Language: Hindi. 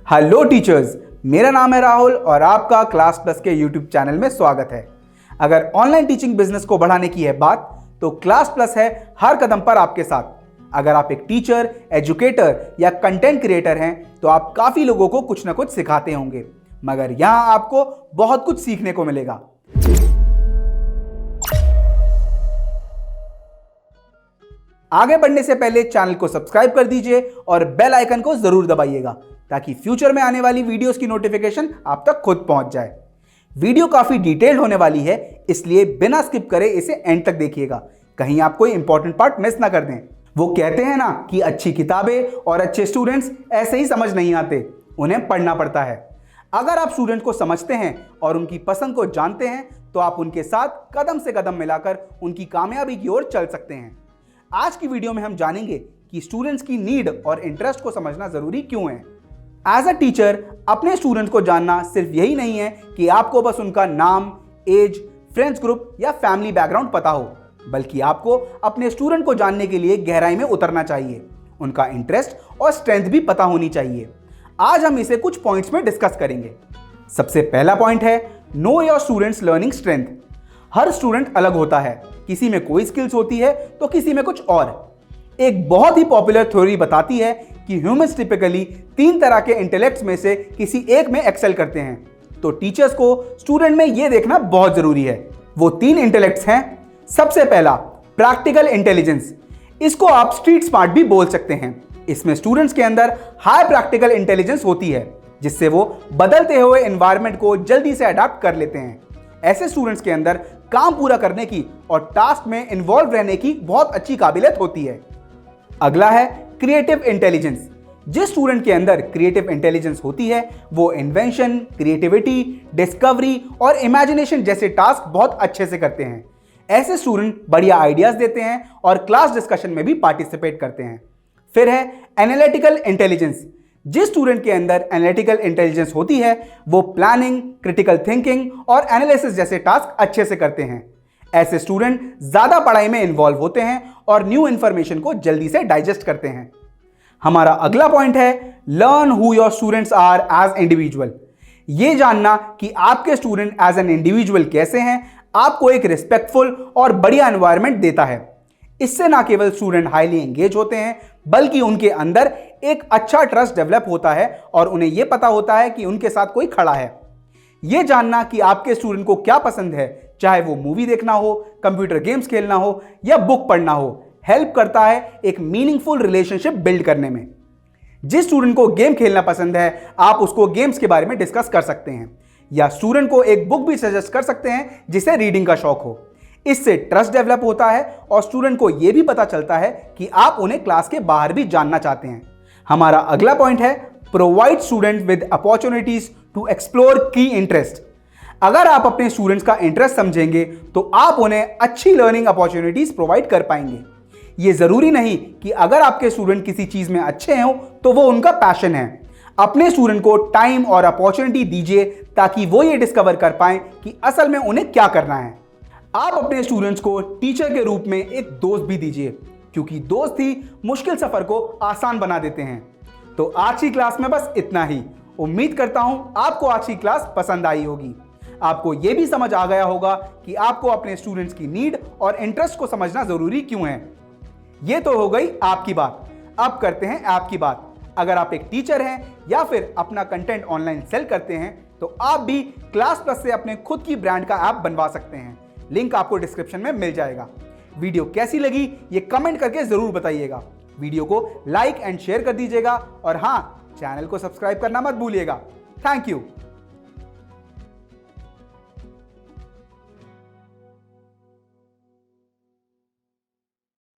हेलो टीचर्स, मेरा नाम है राहुल और आपका क्लास प्लस के यूट्यूब चैनल में स्वागत है। अगर ऑनलाइन टीचिंग बिजनेस को बढ़ाने की है बात तो क्लास प्लस है हर कदम पर आपके साथ। अगर आप एक टीचर, एजुकेटर या कंटेंट क्रिएटर हैं तो आप काफी लोगों को कुछ ना कुछ सिखाते होंगे, मगर यहां आपको बहुत कुछ सीखने को मिलेगा। आगे बढ़ने से पहले चैनल को सब्सक्राइब कर दीजिए और बेल आइकन को जरूर दबाइएगा ताकि फ्यूचर में आने वाली वीडियोस की नोटिफिकेशन आप तक खुद पहुंच जाए। वीडियो काफी डिटेल्ड होने वाली है, इसलिए बिना स्किप करे इसे एंड तक देखिएगा, कहीं आप कोई इंपॉर्टेंट पार्ट मिस ना कर दें। वो कहते हैं ना कि अच्छी किताबें और अच्छे स्टूडेंट्स ऐसे ही समझ नहीं आते, उन्हें पढ़ना पड़ता है। अगर आप स्टूडेंट को समझते हैं और उनकी पसंद को जानते हैं तो आप उनके साथ कदम से कदम मिलाकर उनकी कामयाबी की ओर चल सकते हैं। आज की वीडियो में हम जानेंगे कि स्टूडेंट्स की नीड और इंटरेस्ट को समझना जरूरी क्यों है। एज अ टीचर अपने स्टूडेंट्स को जानना सिर्फ यही नहीं है कि आपको बस उनका नाम, एज, फ्रेंड्स ग्रुप या फैमिली बैकग्राउंड पता हो, बल्कि आपको अपने स्टूडेंट को जानने के लिए गहराई में उतरना चाहिए। उनका इंटरेस्ट और स्ट्रेंथ भी पता होनी चाहिए। आज हम इसे कुछ पॉइंट्स में डिस्कस करेंगे। सबसे पहला पॉइंट है know your students learning strength. Her student अलग होता है, किसी में कोई स्किल्स होती है तो किसी में कुछ और। एक बहुत ही पॉपुलर थ्योरी बताती है कि ह्यूमंस टिपिकली 3 तरह के इंटेलेक्ट्स में से किसी एक में एक्सेल करते हैं, तो टीचर्स को स्टूडेंट में यह देखना बहुत जरूरी है। वो 3 इंटेलेक्ट्स हैं। सबसे पहला प्रैक्टिकल इंटेलिजेंस, इसको आप स्ट्रीट स्मार्ट भी बोल सकते हैं। इसमें स्टूडेंट्स के अंदर हाई प्रैक्टिकल इंटेलिजेंस होती है, जिससे वो बदलते हुए एनवायरनमेंट को जल्दी से अडॉप्ट कर लेते हैं। ऐसे स्टूडेंट्स के अंदर काम पूरा करने की और टास्क में इन्वॉल्व रहने की बहुत अच्छी काबिलियत होती है। अगला है क्रिएटिव इंटेलिजेंस। जिस स्टूडेंट के अंदर क्रिएटिव इंटेलिजेंस होती है वो इन्वेंशन, क्रिएटिविटी, डिस्कवरी और इमेजिनेशन जैसे टास्क बहुत अच्छे से करते हैं। ऐसे स्टूडेंट बढ़िया आइडियाज देते हैं और क्लास डिस्कशन में भी पार्टिसिपेट करते हैं। फिर है एनालिटिकल इंटेलिजेंस। जिस स्टूडेंट के अंदर एनालिटिकल इंटेलिजेंस होती है वो प्लानिंग, क्रिटिकल थिंकिंग और एनालिसिस जैसे टास्क अच्छे से करते हैं। ऐसे स्टूडेंट ज्यादा पढ़ाई में इन्वॉल्व होते हैं और न्यू इंफॉर्मेशन को जल्दी से डाइजेस्ट करते हैं। हमारा अगला पॉइंट है learn who your students are as individual. ये जानना कि आपके स्टूडेंट एज एन इंडिविजुअल कैसे हैं आपको एक रिस्पेक्टफुल और बढ़िया एनवायरनमेंट देता है। इससे ना केवल स्टूडेंट हाईली एंगेज होते हैं बल्कि उनके अंदर एक अच्छा ट्रस्ट डेवलप होता है और उन्हें यह पता होता है कि उनके साथ कोई खड़ा है। यह जानना कि आपके स्टूडेंट को क्या पसंद है, चाहे वो मूवी देखना हो, कंप्यूटर गेम्स खेलना हो या बुक पढ़ना हो, हेल्प करता है एक मीनिंगफुल रिलेशनशिप बिल्ड करने में। जिस स्टूडेंट को गेम खेलना पसंद है आप उसको गेम्स के बारे में डिस्कस कर सकते हैं या स्टूडेंट को एक बुक भी सजेस्ट कर सकते हैं जिसे रीडिंग का शौक हो। इससे ट्रस्ट डेवलप होता है और स्टूडेंट को यह भी पता चलता है कि आप उन्हें क्लास के बाहर भी जानना चाहते हैं। हमारा अगला पॉइंट है provide student with opportunities to explore की इंटरेस्ट। अगर आप अपने स्टूडेंट्स का इंटरेस्ट समझेंगे तो आप उन्हें अच्छी लर्निंग अपॉर्चुनिटीज प्रोवाइड कर पाएंगे। यह जरूरी नहीं कि अगर आपके स्टूडेंट किसी चीज में अच्छे हैं तो वो उनका पैशन है। अपने स्टूडेंट को टाइम और अपॉर्चुनिटी दीजिए ताकि वो ये डिस्कवर कर पाए कि असल में उन्हें क्या करना है। आप अपने स्टूडेंट्स को टीचर के रूप में एक दोस्त भी दीजिए, क्योंकि दोस्त ही मुश्किल सफर को आसान बना देते हैं। तो आज की क्लास में बस इतना ही। उम्मीद करता हूं आपको आज की क्लास पसंद आई होगी। आपको यह भी समझ आ गया होगा कि आपको अपने स्टूडेंट्स की नीड और इंटरेस्ट को समझना जरूरी क्यों है। यह तो हो गई आपकी बात। अब करते हैं ऐप की बात। अगर आप एक टीचर हैं या फिर अपना कंटेंट ऑनलाइन सेल करते हैं तो आप भी क्लास प्लस से अपने खुद की ब्रांड का ऐप बनवा सकते हैं। लिंक आपको डिस्क्रिप्शन में मिल जाएगा। वीडियो कैसी लगी ये कमेंट करके जरूर बताइएगा। वीडियो को लाइक एंड शेयर कर दीजिएगा और हाँ, चैनल को सब्सक्राइब करना मत भूलिएगा। Thank you.